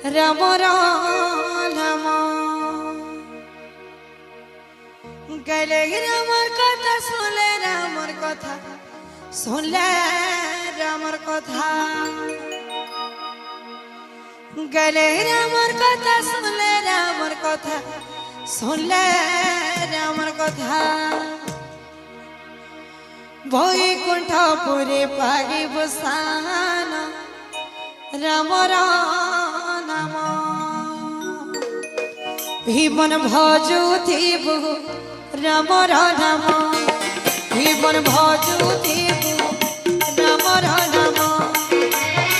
রাম রাম গেলে রামর কথা শুনলে রামর কথা শুনলে রামর কথা গেলে রামর কথা শুনলে রামর কথা শুনলে রামর কথা বৈকুণ্ঠপুরে পাগিব স্থান রাম নাম ভীমন ভজুথিব রাম নাম ভীমন ভজুথিব রাম নাম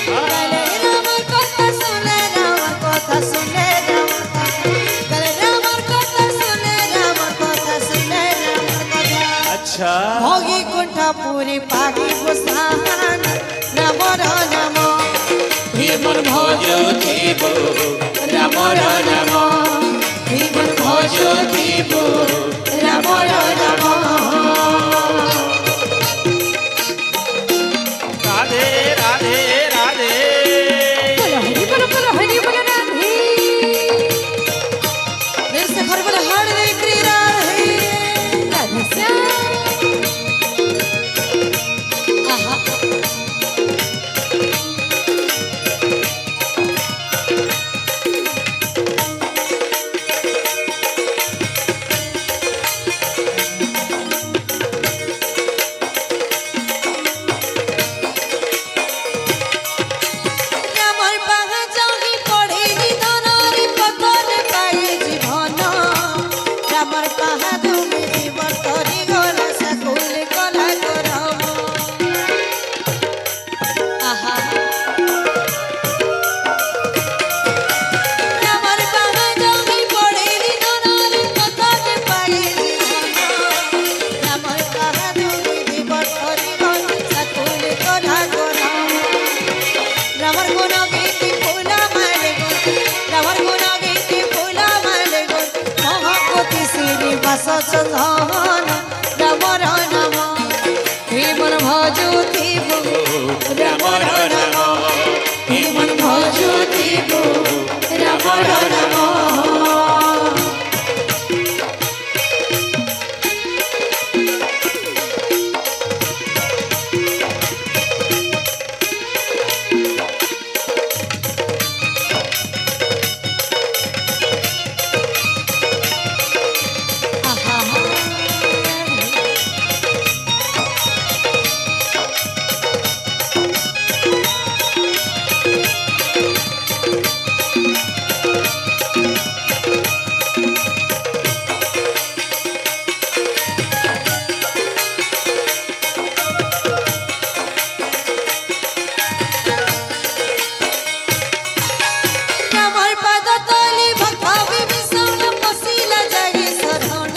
গলে রামর কথা শুনে রামর কথা শুনে রামর কথা গলে রামর কথা শুনে রামর কথা শুনে রামর কথা আচ্ছা বৈকুণ্ঠপুরে পাগিব স্থান রাম নাম ভীমন ভজুথিব রাম নাম ভীমন ভজুথিব রাম নাম রাধে রাধে রাধে বলো হরি বলো রাধে वीर शेखर बोले हरे कृष्ण राधे राधे श्याम आहा রামর পাগা জগি পড়ে নিধনের পতনে পাই জীবন রামর পাহা তুমি জীবন করি গলা সকুল কলা করম আহা রামর পাগা জগি পড়ে নিধনের পতনে পাই জীবন রামর পাহা তুমি জীবন করি গলা সকুল কলা করম রামর গুণ গীতি ফুলা মালে গো রামর গুণ গীতি ফুলা মালে গো মহাপতি শ্রীনিবাস চন্দন রামর নাম ভীমন ভজুথিব রামর নাম ভীমন ভজুথিব রামর নাম রামর পদ তলি ভক্ত বিভীষণ পশিলা জাগি শরণ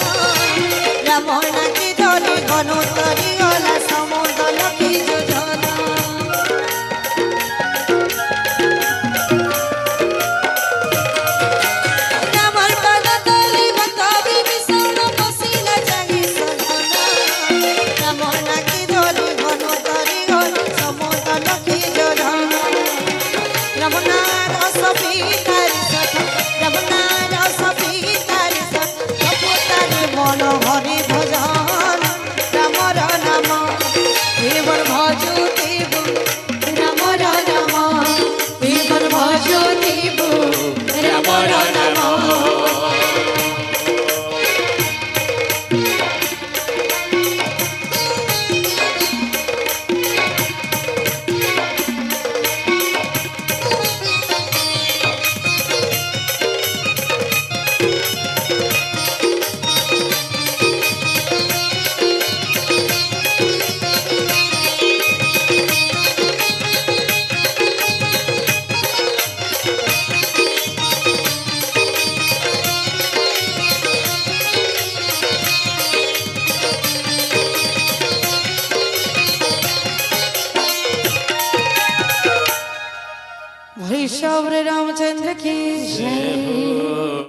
রাম নাকি ধরি ঘন তরি গলা সমুদ্র লক্ষী যোজন রামর পদ তলি ভক্ত বিভীষণ পশিলা জাগি শরণ রাম নাকি ধরি ঘন তরি গলা সমুদ্র লক্ষী যোজন রমনার সফিতারি সঠ রমনার সফিতারি সঠ কপুতারি মন হরি ভজন রামর নাম ভীমন ভজুথিব রামর নাম ভীমন ভজুথিব রামর নাম भैरव रामचंद्र की जय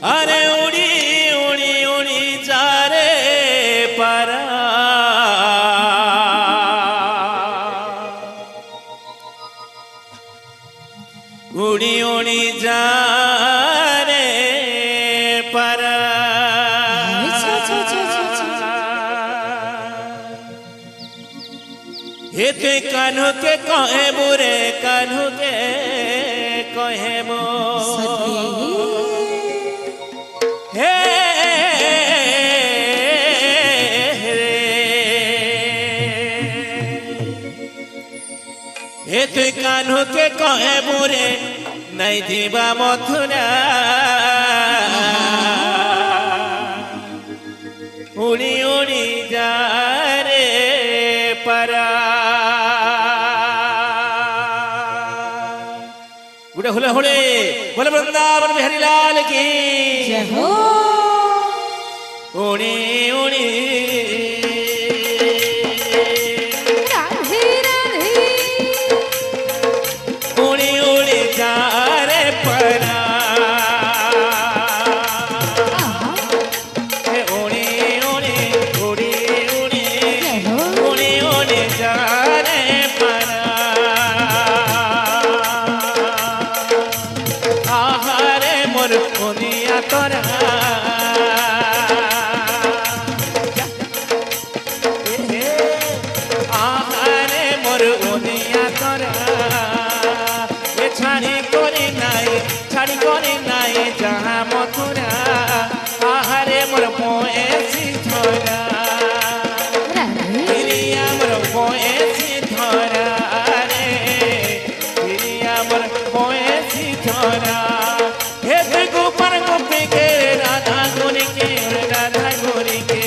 अरे उड़ी उड़ी उड़ी जा रे परा উড়ি উড়ি যা রে পারা আচ্ছা, আচ্ছা, আচ্ছা, আচ্ছা, আচ্ছা। হে তুই কানুকে কহেবু রে কানুকে কহেবু সতী হে রে হে তুই কানুকে কহেবু রে নাই ଯିବା ମଥୁରା উড়ি উড়ি যা রে পারা গুড়ে হুলে হুলে বলে বৃন্দাবন বিহারী লাল কি জয় হো উড়ি উড়ি রাধে রাধে উড়ি উড়ি যা রে পারা হে উড়ি উড়ি উড়ি উড়ি জয় হো উড়ি উড়ি যা রে পারা আহারে মোর কোনিয়া তোরা আহারে মোর কোনিয়া তোরা এ ছাড়ি করি নাই যাহা মথুরা আহারে মোর পয়েছি ধরা রাধে হিরিয়া মোর পয়েছি ধরা রে হিরিয়া মোর পয়েছি ধরা হে তুই গোপাল গোপীকে রাধা গরিকে রাধা গরিকে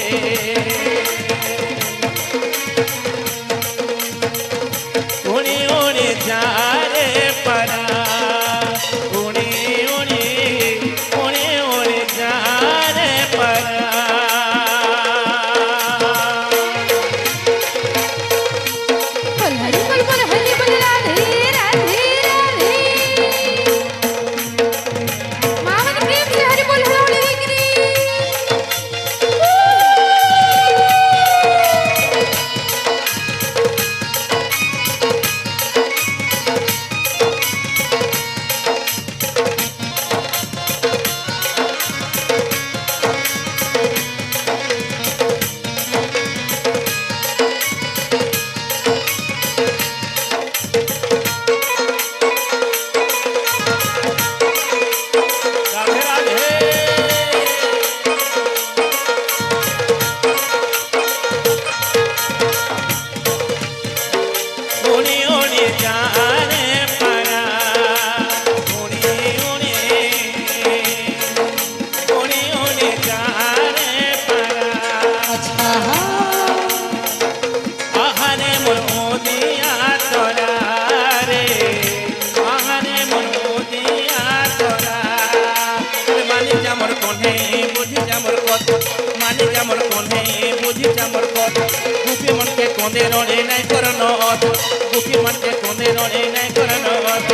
উড়ি উড়ি যা রে পারা উড়ি উড়ি উড়ি উড়ি যা রে পারা বল হরি বল রাধে রাধে রাধে মামন প্রেম से हरि बोल हरि गिरी রাধে রাধে উড়ি উড়ি যা রে পারা উড়ি উড়ি উড়ি উড়ি যা রে পারা अच्छा আহারে মোর মোদিয়া তোরা রে আহারে মোর মোদিয়া তোরা মানি যামর কোনে বুঝি যামর কত মানি যামর কোনে বুঝি যামর কত গুপি মনকে কোনে রড়ে নাই করন অত গুপি মনকে কোনে রড়ে নাই করন অত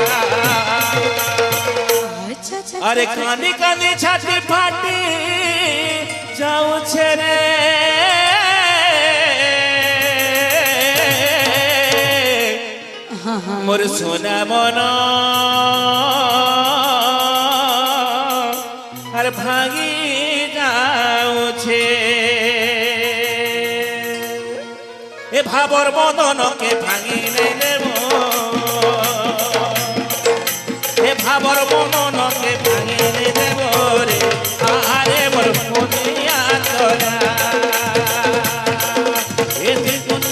अच्छा अच्छा আরে কাঁদি কাঁদি ছাতি ফাটি যাউছে রে हाँ हाँ মোর সোনা মন আর ভাঙি যাউছে এ ভাবর বদনকে ভাঙি নাই দেব এ ভাবর বদনকে ভাঙি নাই দেব রে আহারে মোর কোনিয়া তোরা এ ত্রিকুণ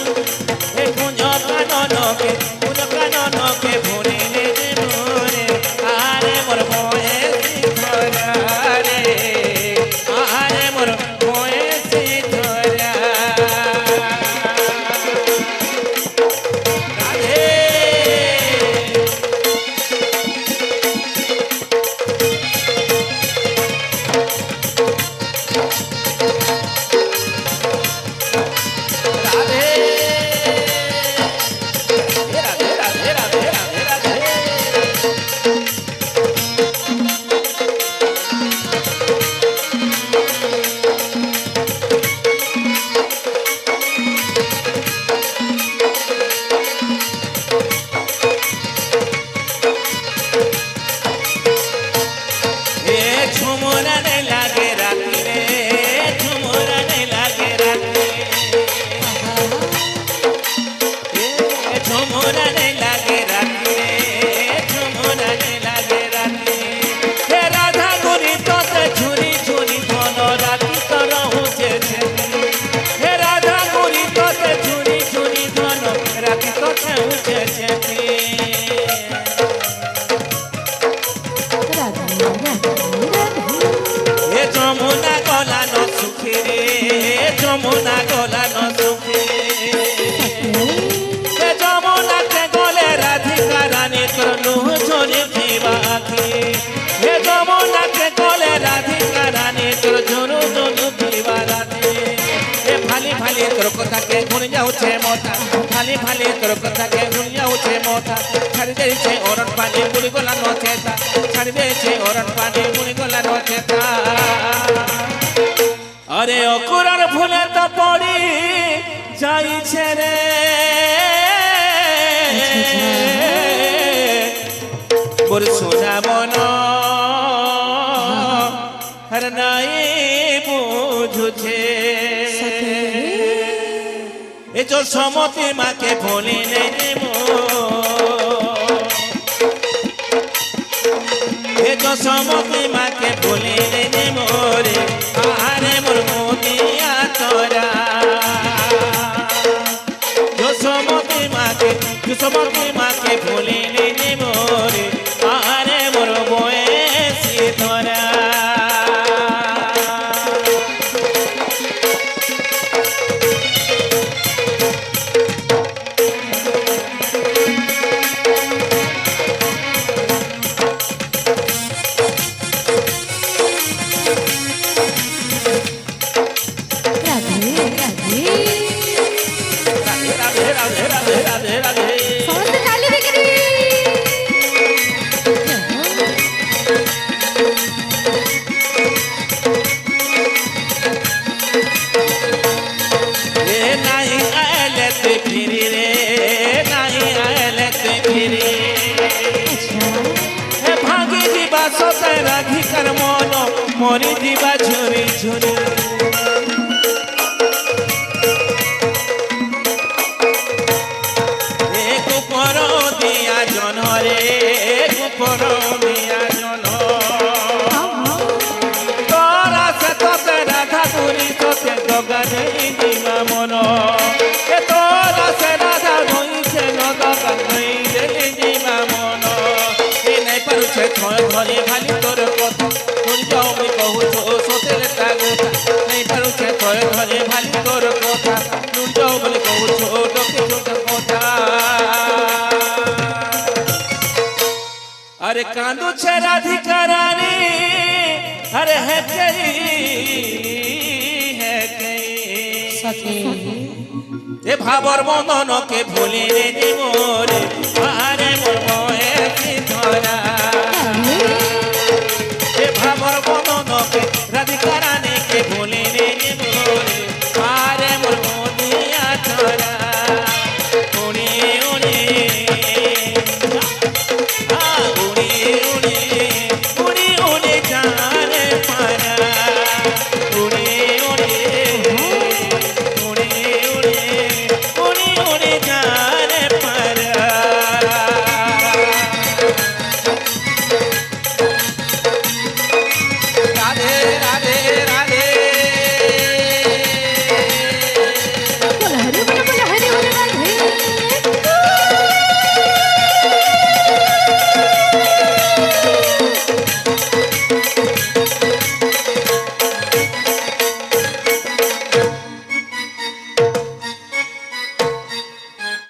এ কুঞ্জ কাননকে ভরে নে দেব রে আহারে মোর বয়েছি ধরা রে আহারে মোর বয়েছি ধরা ভালি তোর কথাকে ঘুরে যাচ্ছে মথা খালি ভালি তোর কথাকে ঘুরে যাচ্ছে মথা ছাড়ি দিয়েছে অরণ পানি বুড়ি গলা নচেতা ছাড়ি দিয়েছে অরণ পানি বুড়ি গলা নচেতা আরে অকুরার ভুলে তো পড়ি যাইছে রে মোর সোনা মন হর নাই বুঝুছে এ जो সমতি মাকে ভুলি নেই এ जो সমতি মাকে ভুলি নেই মোরে আরে মোর মোদিয়া তোরা जो সমতি মাকে ভুলি নেই মোরে আরে মোর বয়েসি তোরা রাধে রাধে রাধে রাধে রাধে রাধে সমস্ত তালি বিক্রি রে নাই আইলে তুই ফিরি রে নাই আইলে তুই ফিরি হে ভাগি দিবা সতে রাখি কর মন মরি দিবা ঝুরি ঝুরি কুপর দিয়া জন রে কুপর দিয়া জন তোরা সে তোতে রাধা পুরি তোতে গগন দিমা মন এ তোরা সে রাধা নইছে নগন নইছে দিমা মন এ নাই পারুছে থয় ধরে ভালি তোর কথা শুন যাও আমি কহুছো সতের তাগতা নাই পারুছে থয় ধরে ভালি তোর কথা শুন যাও বলে কহুছো ডকে ছোট কথা अरे कांदू छे राधिका रानी अरे है कई সখী ए भाबर बंधन के भूली रे